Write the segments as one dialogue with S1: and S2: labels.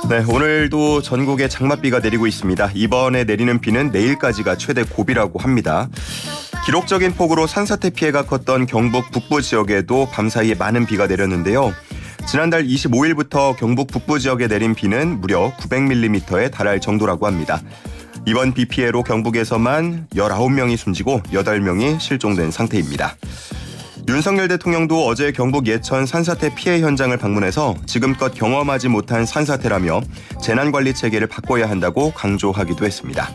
S1: 네, 오늘도 전국에 장맛비가 내리고 있습니다. 이번에 내리는 비는 내일까지가 최대 고비라고 합니다. 기록적인 폭우로 산사태 피해가 컸던 경북 북부 지역에도 밤사이에 많은 비가 내렸는데요. 지난달 25일부터 경북 북부 지역에 내린 비는 무려 900mm에 달할 정도라고 합니다. 이번 비 피해로 경북에서만 19명이 숨지고 8명이 실종된 상태입니다. 윤석열 대통령도 어제 경북 예천 산사태 피해 현장을 방문해서 지금껏 경험하지 못한 산사태라며 재난관리 체계를 바꿔야 한다고 강조하기도 했습니다.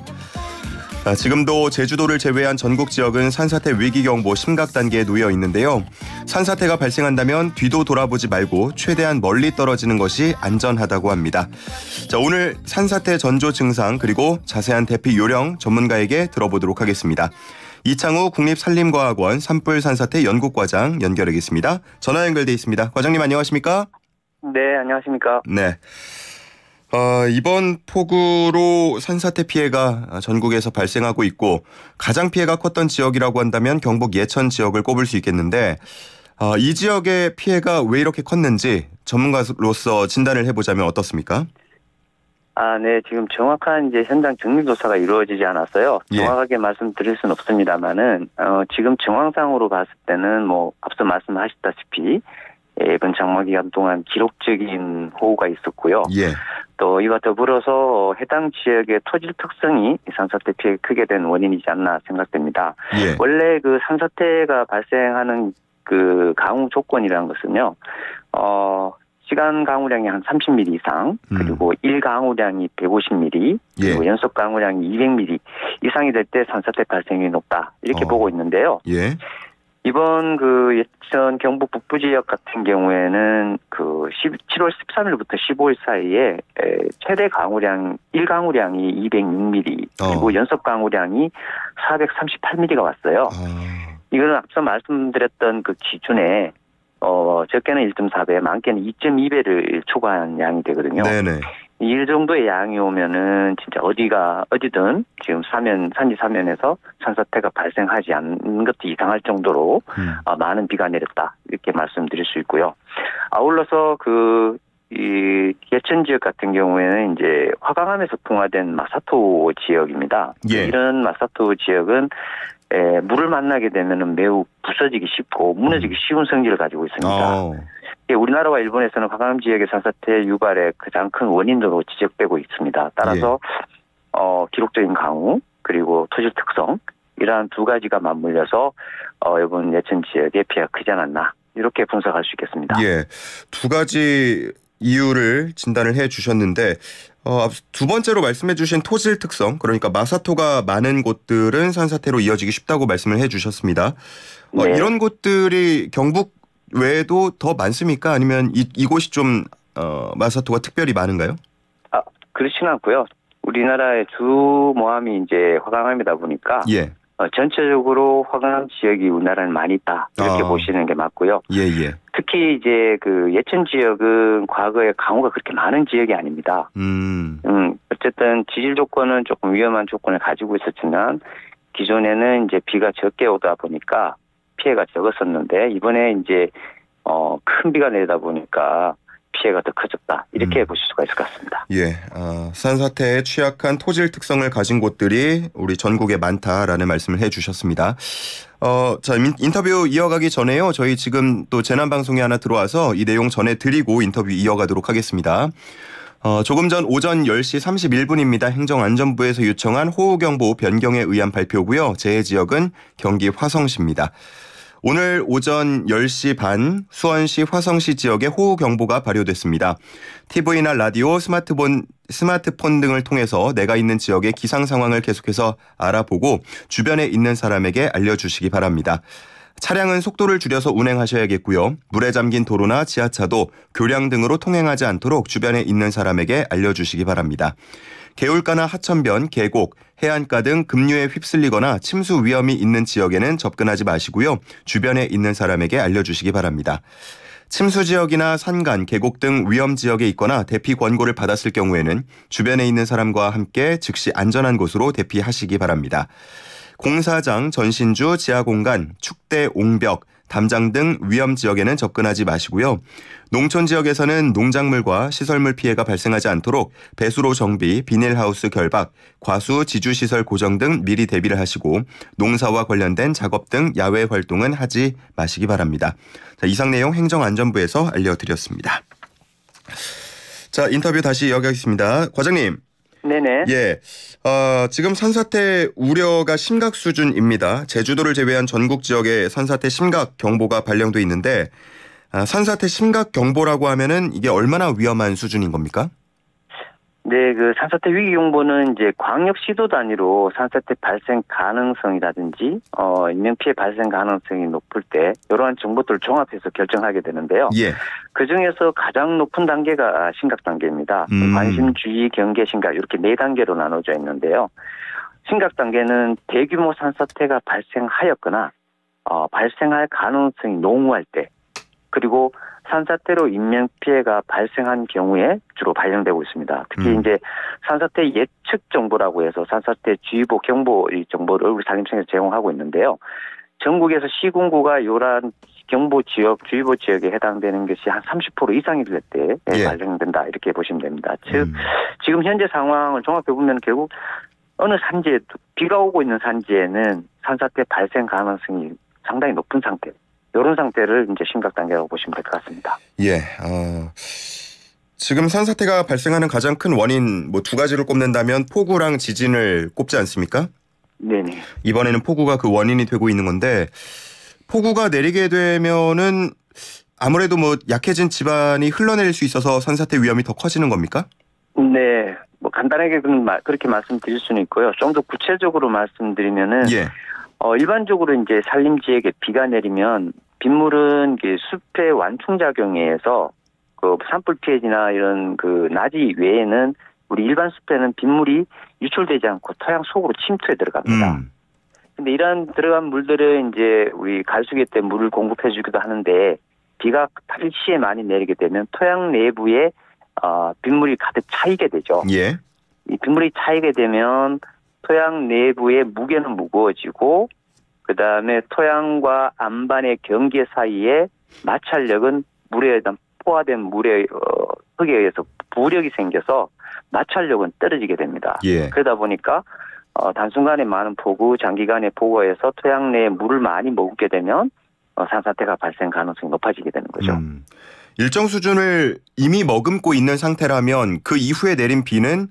S1: 지금도 제주도를 제외한 전국 지역은 산사태 위기경보 심각 단계에 놓여 있는데요. 산사태가 발생한다면 뒤도 돌아보지 말고 최대한 멀리 떨어지는 것이 안전하다고 합니다. 자, 오늘 산사태 전조 증상 그리고 자세한 대피 요령 전문가에게 들어보도록 하겠습니다. 이창우 국립산림과학원 산불 산사태 연구과장 연결하겠습니다. 전화 연결돼 있습니다. 과장님 안녕하십니까?
S2: 네, 안녕하십니까?
S1: 네. 이번 폭우로 산사태 피해가 전국에서 발생하고 있고 가장 피해가 컸던 지역이라고 한다면 경북 예천 지역을 꼽을 수 있겠는데 이 지역의 피해가 왜 이렇게 컸는지 전문가로서 진단을 해보자면 어떻습니까?
S2: 네, 지금 정확한 현장 정밀 조사가 이루어지지 않았어요. 정확하게 말씀드릴 수는 없습니다만은 지금 정황상으로 봤을 때는 앞서 말씀하셨다시피 이번 장마 기간 동안 기록적인 호우가 있었고요. 또 이와 더불어서 해당 지역의 토질 특성이 산사태 피해가 크게 된 원인이지 않나 생각됩니다. 원래 그 산사태가 발생하는 그 강우 조건이라는 것은요, 시간 강우량이 한 30mm 이상, 그리고 일 강우량이 150mm, 그리고 연속 강우량이 200mm 이상이 될 때 산사태 발생률이 높다 이렇게 보고 있는데요. 이번 그 예천 경북 북부 지역 같은 경우에는 그 7월 13일부터 15일 사이에 최대 강우량 일 강우량이 206mm, 그리고 연속 강우량이 438mm가 왔어요. 이거는 앞서 말씀드렸던 그 기준에 적게는 1.4배, 많게는 2.2배를 초과한 양이 되거든요. 이 정도의 양이 오면은 진짜 어디든 지금 산지 사면에서 산사태가 발생하지 않는 것도 이상할 정도로 많은 비가 내렸다 이렇게 말씀드릴 수 있고요. 아울러서 이 예천 지역 같은 경우에는 이제 화강암에서 풍화된 마사토 지역입니다. 이런 마사토 지역은 물을 만나게 되면 매우 부서지기 쉽고 무너지기 쉬운 성질을 가지고 있습니다. 우리나라와 일본에서는 화강암 지역의 산사태 유발의 가장 큰 원인으로 지적되고 있습니다. 따라서 기록적인 강우 그리고 토질 특성 이러한 두 가지가 맞물려서 이번 예천 지역의 피해가 크지 않았나 이렇게 분석할 수 있겠습니다.
S1: 두 가지 이유를 진단을 해주셨는데 두 번째로 말씀해 주신 토질 특성, 그러니까 마사토가 많은 곳들은 산사태로 이어지기 쉽다고 말씀을 해주셨습니다. 이런 곳들이 경북 외에도 더 많습니까? 아니면 이곳이 좀 마사토가 특별히 많은가요?
S2: 그렇지는 않고요. 우리나라의 주 모함이 이제 화강암이다 보니까 전체적으로 화강암 지역이 우리나라는 많이 있다 이렇게 보시는 게 맞고요. 특히 이제 그 예천 지역은 과거에 강우가 그렇게 많은 지역이 아닙니다. 어쨌든 지질 조건은 조금 위험한 조건을 가지고 있었지만 기존에는 이제 비가 적게 오다 보니까 피해가 적었었는데 이번에 이제 큰 비가 내리다 보니까 피해가 더 커졌다 이렇게 보실 수가 있을 것 같습니다.
S1: 산사태에 취약한 토질 특성을 가진 곳들이 우리 전국에 많다라는 말씀을 해주셨습니다. 자, 인터뷰 이어가기 전에요. 저희 지금 또 재난방송이 하나 들어와서 이 내용 전해드리고 인터뷰 이어가도록 하겠습니다. 조금 전 오전 10시 31분입니다. 행정안전부에서 요청한 호우경보 변경에 의한 발표고요. 재해 지역은 경기 화성시입니다. 오늘 오전 10시 반 수원시 화성시 지역에 호우경보가 발효됐습니다. TV나 라디오, 스마트폰 등을 통해서 내가 있는 지역의 기상 상황을 계속해서 알아보고 주변에 있는 사람에게 알려주시기 바랍니다. 차량은 속도를 줄여서 운행하셔야겠고요. 물에 잠긴 도로나 지하차도, 교량 등으로 통행하지 않도록 주변에 있는 사람에게 알려주시기 바랍니다. 개울가나 하천변, 계곡, 해안가 등 급류에 휩쓸리거나 침수 위험이 있는 지역에는 접근하지 마시고요. 주변에 있는 사람에게 알려주시기 바랍니다. 침수 지역이나 산간, 계곡 등 위험 지역에 있거나 대피 권고를 받았을 경우에는 주변에 있는 사람과 함께 즉시 안전한 곳으로 대피하시기 바랍니다. 공사장, 전신주, 지하공간, 축대, 옹벽, 담장 등 위험 지역에는 접근하지 마시고요. 농촌 지역에서는 농작물과 시설물 피해가 발생하지 않도록 배수로 정비, 비닐하우스 결박, 과수 지주시설 고정 등 미리 대비를 하시고 농사와 관련된 작업 등 야외 활동은 하지 마시기 바랍니다. 자, 이상 내용 행정안전부에서 알려드렸습니다. 자, 인터뷰 다시 이어가겠습니다. 과장님.
S2: 네네.
S1: 예, 지금 산사태 우려가 심각 수준입니다. 제주도를 제외한 전국 지역에 산사태 심각 경보가 발령돼 있는데 산사태 심각 경보라고 하면은 이게 얼마나 위험한 수준인 겁니까?
S2: 네, 그 산사태 위기경보는 이제 광역시도 단위로 산사태 발생 가능성이라든지 인명피해 발생 가능성이 높을 때 이러한 정보들을 종합해서 결정하게 되는데요.
S1: 예.
S2: 그 중에서 가장 높은 단계가 심각 단계입니다. 관심, 주의, 경계, 심각 이렇게 4단계로 나눠져 있는데요. 심각 단계는 대규모 산사태가 발생하였거나 발생할 가능성이 농후할 때, 그리고 산사태로 인명피해가 발생한 경우에 주로 발령되고 있습니다. 특히 이제 산사태 예측 정보라고 해서 산사태 주의보, 경보 이 정보를 우리 산림청에서 제공하고 있는데요. 전국에서 시군구가 이러한 경보 지역, 주의보 지역에 해당되는 것이 한 30% 이상이 될 때 발생된다 이렇게 보시면 됩니다. 즉 지금 현재 상황을 종합해 보면 결국 어느 산지에 비가 오고 있는 산지에는 산사태 발생 가능성이 상당히 높은 상태. 이런 상태를 이제 심각 단계라고 보시면 될 것 같습니다.
S1: 예. 지금 산사태가 발생하는 가장 큰 원인 뭐 2가지를 꼽는다면 폭우랑 지진을 꼽지 않습니까?
S2: 네네.
S1: 이번에는 폭우가 그 원인이 되고 있는 건데 폭우가 내리게 되면은 아무래도 뭐 약해진 집안이 흘러내릴 수 있어서 산사태 위험이 더 커지는 겁니까?
S2: 네. 뭐 간단하게 그렇게 말씀드릴 수는 있고요. 좀 더 구체적으로 말씀드리면은
S1: 예.
S2: 일반적으로 이제 산림 지역에 비가 내리면 빗물은 숲의 완충작용에 의해서 그 산불 피해지나 이런 그 나지 외에는 우리 일반 숲에는 빗물이 유출되지 않고 토양 속으로 침투해 들어갑니다. 근데 이러한 들어간 물들을 이제 우리 갈수기 때 물을 공급해 주기도 하는데 비가 일시에 많이 내리게 되면 토양 내부에 빗물이 가득 차이게 되죠.
S1: 예.
S2: 이 빗물이 차이게 되면 토양 내부의 무게는 무거워지고 그다음에 토양과 안반의 경계 사이에 마찰력은 물에 포화된 물의 흙에 의해서 부력이 생겨서 마찰력은 떨어지게 됩니다.
S1: 예.
S2: 그러다 보니까 단순간에 많은 폭우, 장기간의 폭우에서 토양 내에 물을 많이 머금게 되면 산사태가 발생 가능성이 높아지게 되는 거죠.
S1: 일정 수준을 이미 머금고 있는 상태라면 그 이후에 내린 비는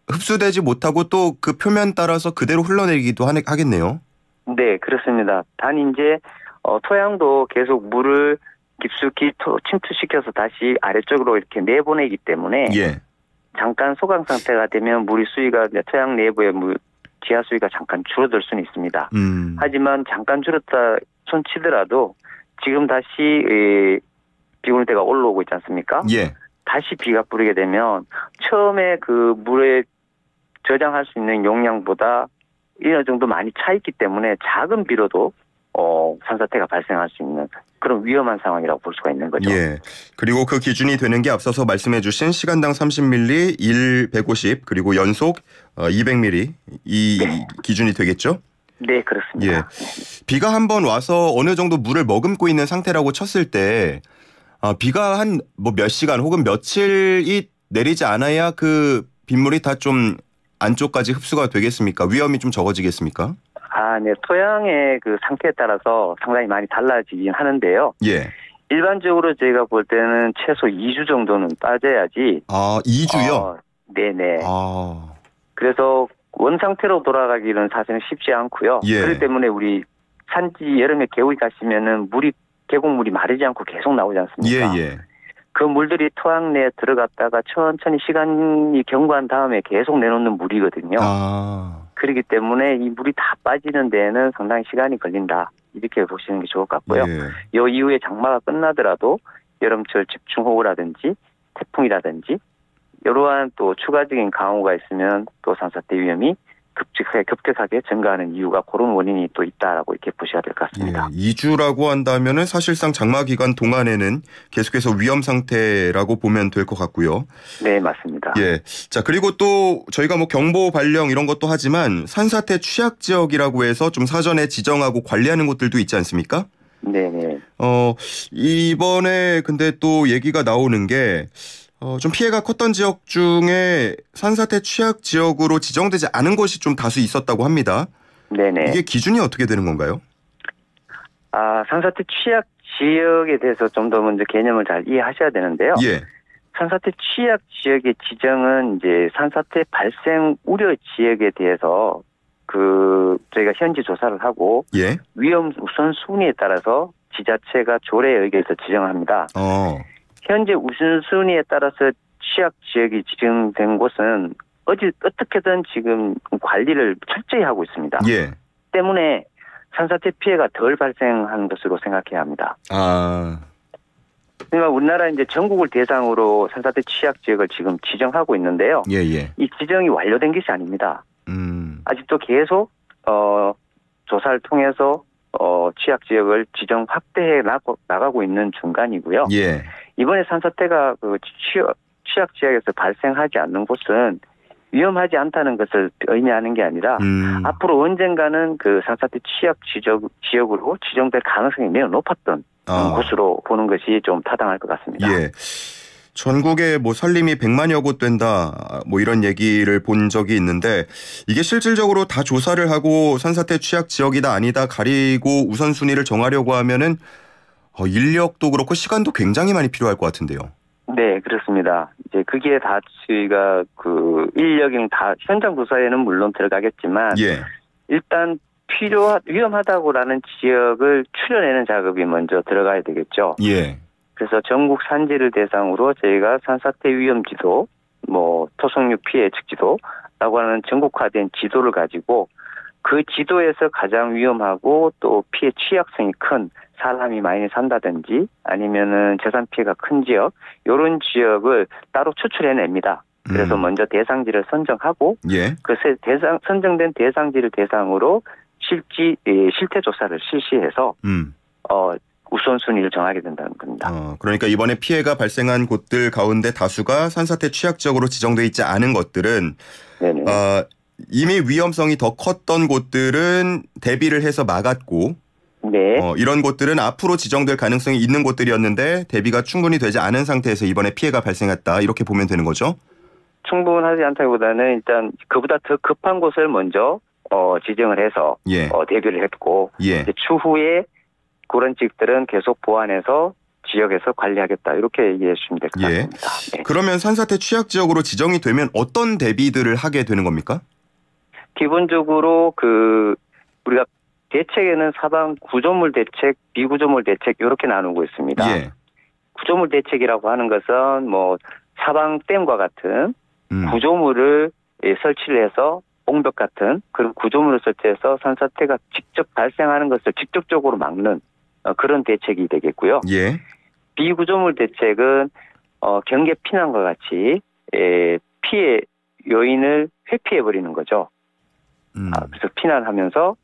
S1: 흡수되지 못하고 또 그 표면 따라서 그대로 흘러내리기도 하겠네요.
S2: 네, 그렇습니다. 단 이제 토양도 계속 물을 깊숙이 침투시켜서 다시 아래쪽으로 이렇게 내보내기 때문에
S1: 예.
S2: 잠깐 소강 상태가 되면 물이 수위가 토양 내부의 지하 수위가 잠깐 줄어들 수는 있습니다. 하지만 잠깐 줄었다 손치더라도 지금 다시 비 오는 때가 올라오고 있지 않습니까?
S1: 예.
S2: 다시 비가 뿌리게 되면 처음에 그 물에 저장할 수 있는 용량보다 어느 정도 많이 차 있기 때문에 작은 비로도 산사태가 발생할 수 있는 그런 위험한 상황이라고 볼 수가 있는 거죠.
S1: 예. 그리고 그 기준이 되는 게 앞서서 말씀해 주신 시간당 30mm, 150 그리고 연속 200mm 이
S2: 네.
S1: 기준이 되겠죠?
S2: 네, 그렇습니다.
S1: 예. 비가 한번 와서 어느 정도 물을 머금고 있는 상태라고 쳤을 때 비가 한 뭐 몇 시간 혹은 며칠이 내리지 않아야 그 빗물이 다 좀 안쪽까지 흡수가 되겠습니까? 위험이 좀 적어지겠습니까?
S2: 네. 토양의 그 상태에 따라서 상당히 많이 달라지긴 하는데요.
S1: 예.
S2: 일반적으로 저희가 볼 때는 최소 2주 정도는 빠져야지.
S1: 2주요?
S2: 네네.
S1: 아.
S2: 그래서 원상태로 돌아가기는 사실은 쉽지 않고요.
S1: 예.
S2: 그렇기 때문에 우리 산지 여름에 개울이 가시면은 계곡물이 마르지 않고 계속 나오지 않습니까?
S1: 예.
S2: 그 물들이 토양 내에 들어갔다가 천천히 시간이 경과한 다음에 계속 내놓는 물이거든요. 그렇기 때문에 이 물이 다 빠지는 데에는 상당히 시간이 걸린다. 이렇게 보시는 게 좋을 것 같고요.
S1: 예.
S2: 이 이후에 장마가 끝나더라도 여름철 집중호우라든지 태풍이라든지 이러한 또 추가적인 강우가 있으면 또 산사태 위험이 급격하게 증가하는 이유가 그런 원인이 또 있다라고 이렇게 보셔야 될 것 같습니다.
S1: 예, 2주라고 한다면은 사실상 장마 기간 동안에는 계속해서 위험 상태라고 보면 될 것 같고요.
S2: 네, 맞습니다.
S1: 예. 자, 그리고 또 저희가 뭐 경보 발령 이런 것도 하지만 산사태 취약 지역이라고 해서 좀 사전에 지정하고 관리하는 곳들도 있지 않습니까?
S2: 네네.
S1: 이번에 근데 또 얘기가 나오는 게 좀 피해가 컸던 지역 중에 산사태 취약 지역으로 지정되지 않은 곳이 좀 다수 있었다고 합니다.
S2: 네네.
S1: 이게 기준이 어떻게 되는 건가요?
S2: 산사태 취약 지역에 대해서 좀 더 먼저 개념을 잘 이해하셔야 되는데요.
S1: 예.
S2: 산사태 취약 지역의 지정은 이제 산사태 발생 우려 지역에 대해서 저희가 현지 조사를 하고
S1: 예.
S2: 위험 우선 순위에 따라서 지자체가 조례에 의해서 지정합니다. 현재 우선순위에 따라서 취약 지역이 지정된 곳은 어떻게든 지금 관리를 철저히 하고 있습니다.
S1: 예.
S2: 때문에 산사태 피해가 덜 발생한 것으로 생각해야 합니다. 그러니까 우리나라 이제 전국을 대상으로 산사태 취약 지역을 지금 지정하고 있는데요.
S1: 예.
S2: 이 지정이 완료된 것이 아닙니다. 아직도 계속 조사를 통해서 취약 지역을 지정 확대해 나가고 있는 중간이고요.
S1: 예.
S2: 이번에 산사태가 취약 지역에서 발생하지 않는 곳은 위험하지 않다는 것을 의미하는 게 아니라 앞으로 언젠가는 그 산사태 취약 지역으로 지정될 가능성이 매우 높았던 곳으로 보는 것이 좀 타당할 것 같습니다.
S1: 예. 전국에 뭐 산림이 100만여 곳 된다 뭐 이런 얘기를 본 적이 있는데 이게 실질적으로 다 조사를 하고 산사태 취약 지역이다 아니다 가리고 우선순위를 정하려고 하면은 인력도 그렇고 시간도 굉장히 많이 필요할 것 같은데요. 네,
S2: 그렇습니다. 이제 그게 다 저희가 인력은 다 현장 조사에는 물론 들어가겠지만
S1: 예.
S2: 일단 위험하다고라는 지역을 추려내는 작업이 먼저 들어가야 되겠죠.
S1: 예.
S2: 그래서 전국 산지를 대상으로 저희가 산사태 위험 지도, 토속류 피해 예측 지도라고 하는 전국화된 지도를 가지고 그 지도에서 가장 위험하고 또 피해 취약성이 큰 사람이 많이 산다든지 아니면은 재산 피해가 큰 지역, 이런 지역을 따로 추출해냅니다. 그래서 먼저 대상지를 선정하고
S1: 예.
S2: 그 선정된 대상지를 대상으로 실태 조사를 실시해서 우선순위를 정하게 된다는 겁니다.
S1: 그러니까 이번에 피해가 발생한 곳들 가운데 다수가 산사태 취약 지역으로 지정돼 있지 않은 것들은
S2: 네네.
S1: 이미 위험성이 더 컸던 곳들은 대비를 해서 막았고
S2: 네.
S1: 이런 곳들은 앞으로 지정될 가능성이 있는 곳들이었는데 대비가 충분히 되지 않은 상태에서 이번에 피해가 발생했다 이렇게 보면 되는 거죠?
S2: 충분하지 않다기보다는 일단 그보다 더 급한 곳을 먼저 지정을 해서
S1: 예.
S2: 대비를 했고
S1: 예.
S2: 이제 추후에 그런 지역들은 계속 보완해서 지역에서 관리하겠다 이렇게 이해해 주시면 될 것 같습니다. 네.
S1: 그러면 산사태 취약 지역으로 지정이 되면 어떤 대비들을 하게 되는 겁니까?
S2: 기본적으로 우리가 대책에는 사방 구조물 대책, 비구조물 대책 이렇게 나누고 있습니다.
S1: 예.
S2: 구조물 대책이라고 하는 것은 사방 댐과 같은 구조물을 설치를 해서 옹벽 같은 그런 구조물을 설치해서 산사태가 직접 발생하는 것을 직접적으로 막는 그런 대책이 되겠고요.
S1: 예.
S2: 비구조물 대책은 경계 피난과 같이 피해 요인을 회피해 버리는 거죠. 그래서 피난하면서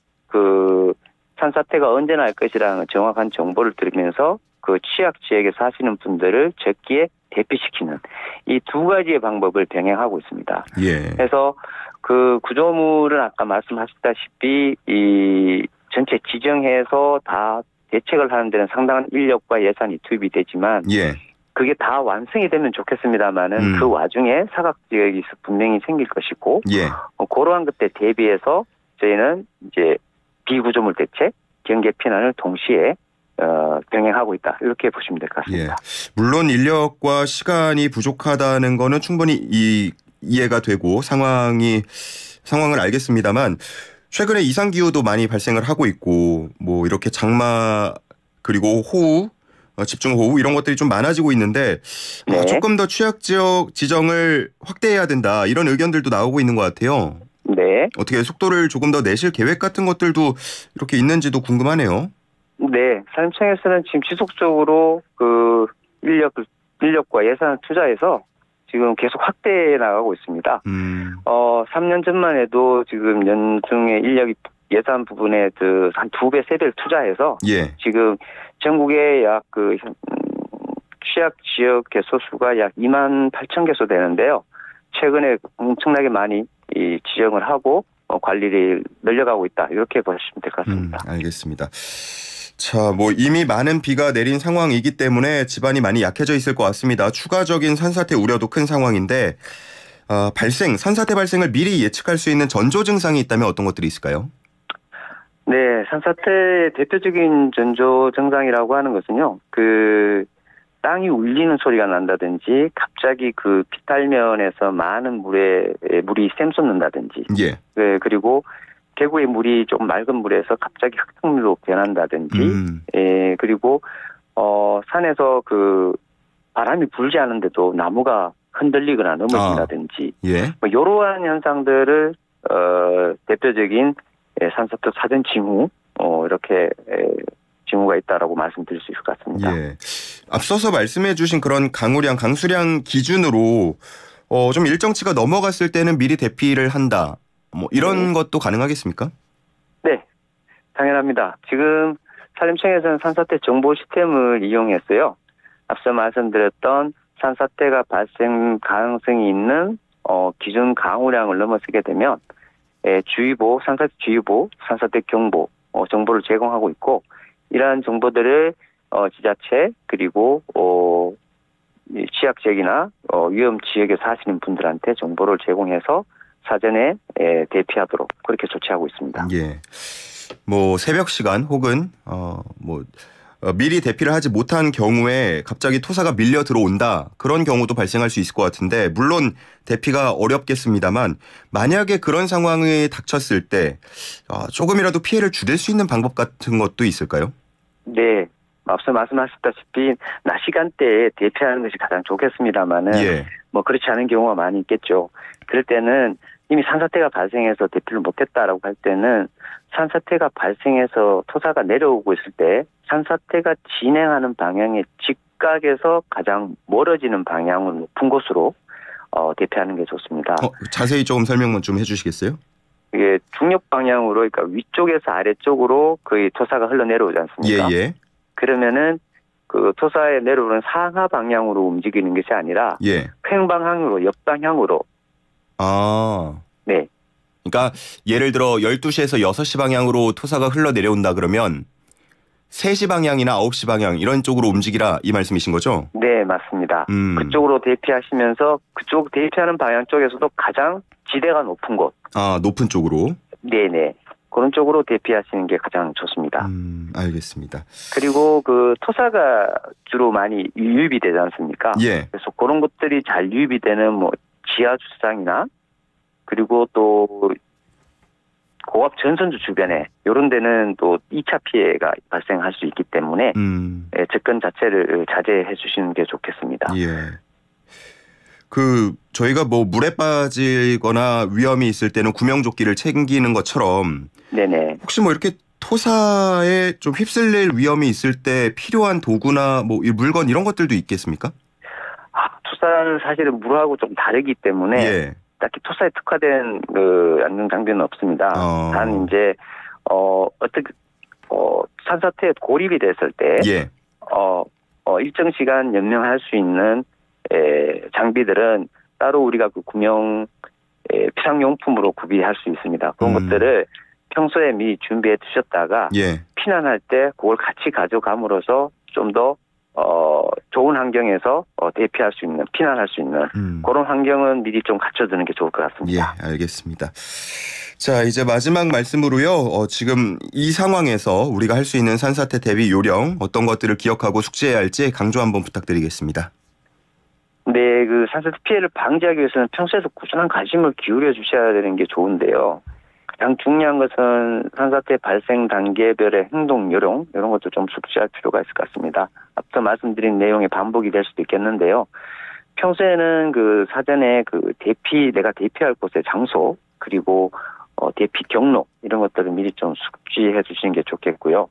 S2: 산사태가 언제 날 것이라는 정확한 정보를 들으면서 그 취약 지역에 사시는 분들을 적기에 대피시키는 이 두 가지의 방법을 병행하고 있습니다.
S1: 예.
S2: 그래서 그 구조물은 아까 말씀하셨다시피 이 전체 지정해서 다 대책을 하는 데는 상당한 인력과 예산이 투입이 되지만
S1: 예.
S2: 그게 다 완성이 되면 좋겠습니다만은 그 와중에 사각 지역이 분명히 생길 것이고
S1: 예.
S2: 그러한 것에 대비해서 저희는 이제 비구조물 대책, 경계 피난을 동시에 병행하고 있다 이렇게 보시면 될 것 같습니다.
S1: 예. 물론 인력과 시간이 부족하다는 거는 충분히 이해가 되고 상황을 알겠습니다만 최근에 이상 기후도 많이 발생을 하고 있고 뭐 이렇게 장마 그리고 호우 집중호우 이런 것들이 좀 많아지고 있는데
S2: 네.
S1: 조금 더 취약 지역 지정을 확대해야 된다 이런 의견들도 나오고 있는 것 같아요.
S2: 네.
S1: 어떻게 속도를 조금 더 내실 계획 같은 것들도 이렇게 있는지도 궁금하네요.
S2: 네. 산림청에서는 지금 지속적으로 인력과 예산을 투자해서 지금 계속 확대해 나가고 있습니다. 3년 전만 해도 지금 연중에 인력 예산 부분에 한 2배, 3배를 투자해서
S1: 예.
S2: 지금 전국에 약 취약 지역 개소 수가 약 2만 8천 개소 되는데요. 최근에 엄청나게 많이 지정을 하고 관리를 늘려가고 있다. 이렇게 보시면 될 것 같습니다.
S1: 알겠습니다. 자, 뭐 이미 많은 비가 내린 상황이기 때문에 집안이 많이 약해져 있을 것 같습니다. 추가적인 산사태 우려도 큰 상황인데 산사태 발생을 미리 예측할 수 있는 전조 증상이 있다면 어떤 것들이 있을까요?
S2: 네, 산사태의 대표적인 전조 증상이라고 하는 것은요, 그 땅이 울리는 소리가 난다든지, 갑자기 그 비탈면에서 많은 물이 샘솟는다든지,
S1: 예.
S2: 네, 그리고 계구의 물이 좀 맑은 물에서 갑자기 흙탕물로 변한다든지, 그리고 산에서 그 바람이 불지 않은데도 나무가 흔들리거나 넘어진다든지,
S1: 예.
S2: 뭐 이러한 현상들을 대표적인 산사태 사전 징후 이렇게 징후가 있다라고 말씀드릴 수 있을 것 같습니다.
S1: 예. 앞서서 말씀해주신 그런 강수량 기준으로 좀 일정치가 넘어갔을 때는 미리 대피를 한다. 뭐 이런 것도 가능하겠습니까?
S2: 네, 당연합니다. 지금 산림청에서는 산사태 정보 시스템을 이용했어요. 앞서 말씀드렸던 산사태가 발생 가능성이 있는 기준 강우량을 넘어서게 되면 주의보, 산사태 주의보, 산사태 경보 정보를 제공하고 있고, 이러한 정보들을 지자체 그리고 취약 지역이나 위험 지역에 사시는 분들한테 정보를 제공해서 사전에 대피하도록 그렇게 조치하고 있습니다.
S1: 예. 뭐 새벽 시간 혹은 미리 대피를 하지 못한 경우에 갑자기 토사가 밀려 들어온다. 그런 경우도 발생할 수 있을 것 같은데, 물론 대피가 어렵겠습니다만 만약에 그런 상황이 닥쳤을 때 조금이라도 피해를 줄일 수 있는 방법 같은 것도 있을까요?
S2: 네. 앞서 말씀하셨다시피 낮 시간대에 대피하는 것이 가장 좋겠습니다만은 뭐 그렇지 않은 경우가 많이 있겠죠. 그럴 때는 이미 산사태가 발생해서 대피를 못했다라고 할 때는 산사태가 발생해서 토사가 내려오고 있을 때 산사태가 진행하는 방향의 직각에서 가장 멀어지는 방향은 높은 곳으로 대피하는 게 좋습니다.
S1: 자세히 조금 설명만 좀 해주시겠어요?
S2: 이게 중력 방향으로, 그러니까 위쪽에서 아래쪽으로 거의 토사가 흘러내려오지 않습니까?
S1: 예.
S2: 그러면은 그 토사에 내려오는 상하 방향으로 움직이는 것이 아니라 횡방향으로, 옆방향으로.
S1: 네. 그러니까 예를 들어 12시에서 6시 방향으로 토사가 흘러내려온다 그러면 3시 방향이나 9시 방향 이런 쪽으로 움직이라 이 말씀이신 거죠? 네,
S2: 맞습니다. 그쪽으로 대피하시면서 그쪽 대피하는 방향 쪽에서도 가장 지대가 높은 곳.
S1: 높은 쪽으로? 네네.
S2: 그런 쪽으로 대피하시는 게 가장 좋습니다.
S1: 알겠습니다.
S2: 그리고 그 토사가 주로 많이 유입이 되지 않습니까? 예. 그래서 그런 것들이 잘 유입이 되는 뭐 지하 주차장이나 그리고 또 고압 전선주 주변에 이런 데는 또 2차 피해가 발생할 수 있기 때문에 접근 자체를 자제해 주시는 게 좋겠습니다.
S1: 예. 저희가 뭐 물에 빠지거나 위험이 있을 때는 구명조끼를 챙기는 것처럼 네네. 혹시 뭐 이렇게 토사에 좀 휩쓸릴 위험이 있을 때 필요한 도구나 뭐 물건 이런 것들도 있겠습니까?
S2: 토사는 사실은 물하고 좀 다르기 때문에 딱히 토사에 특화된 그 안전 장비는 없습니다. 단 이제 산사태에 고립이 됐을 때 일정 시간 연명할 수 있는 장비들은 따로 우리가 그 구명 피상용품으로 구비할 수 있습니다. 그런 것들을 평소에 미리 준비해 두셨다가 피난할 때 그걸 같이 가져감으로써 좀 더 좋은 환경에서 대피할 수 있는, 피난할 수 있는 그런 환경은 미리 좀 갖춰두는 게 좋을 것 같습니다.
S1: 예, 알겠습니다. 자, 이제 마지막 말씀으로요. 지금 이 상황에서 우리가 할 수 있는 산사태 대비 요령, 어떤 것들을 기억하고 숙지해야 할지 강조 한번 부탁드리겠습니다.
S2: 네, 그 산사태 피해를 방지하기 위해서는 평소에도 꾸준한 관심을 기울여 주셔야 되는 게 좋은데요. 가장 중요한 것은 산사태 발생 단계별의 행동 요령, 이런 것도 좀 숙지할 필요가 있을 것 같습니다. 앞서 말씀드린 내용의 반복이 될 수도 있겠는데요. 평소에는 그 사전에 그 내가 대피할 곳의 장소, 그리고 대피 경로, 이런 것들을 미리 좀 숙지해 주시는 게 좋겠고요.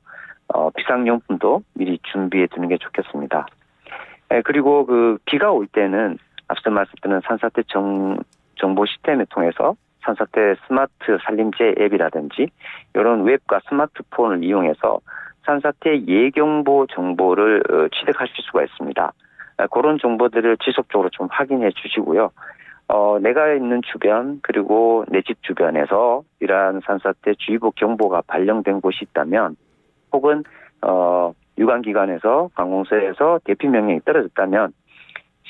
S2: 비상용품도 미리 준비해 두는 게 좋겠습니다. 그리고 그 비가 올 때는 앞서 말씀드린 산사태 정보 시스템을 통해서 산사태 스마트 산림재 앱이라든지 이런 웹과 스마트폰을 이용해서 산사태 예경보 정보를 취득하실 수가 있습니다. 그런 정보들을 지속적으로 좀 확인해 주시고요. 내가 있는 주변 그리고 내 집 주변에서 이러한 산사태 주의보 경보가 발령된 곳이 있다면, 혹은 유관기관에서 관공서에서 대피 명령이 떨어졌다면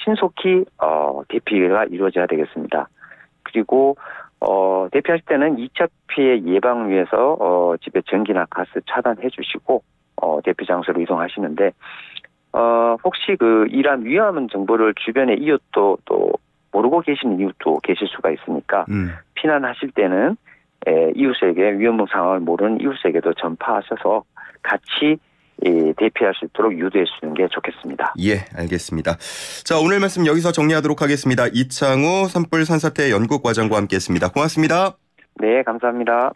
S2: 신속히 대피가 이루어져야 되겠습니다. 그리고 대피하실 때는 2차 피해 예방을 위해서 집에 전기나 가스 차단해 주시고 대피 장소로 이동하시는데 혹시 그 이러한 위험 정보를 주변의 이웃도 또 모르고 계시는 이웃도 계실 수가 있으니까 피난하실 때는 이웃에게 위험 상황을 모르는 이웃에게도 전파하셔서 같이 대피할 수 있도록 유도해 주는 게 좋겠습니다.
S1: 예, 알겠습니다. 자, 오늘 말씀 여기서 정리하도록 하겠습니다. 이창우 산불 산사태 연구과장과 함께했습니다. 고맙습니다.
S2: 네, 감사합니다.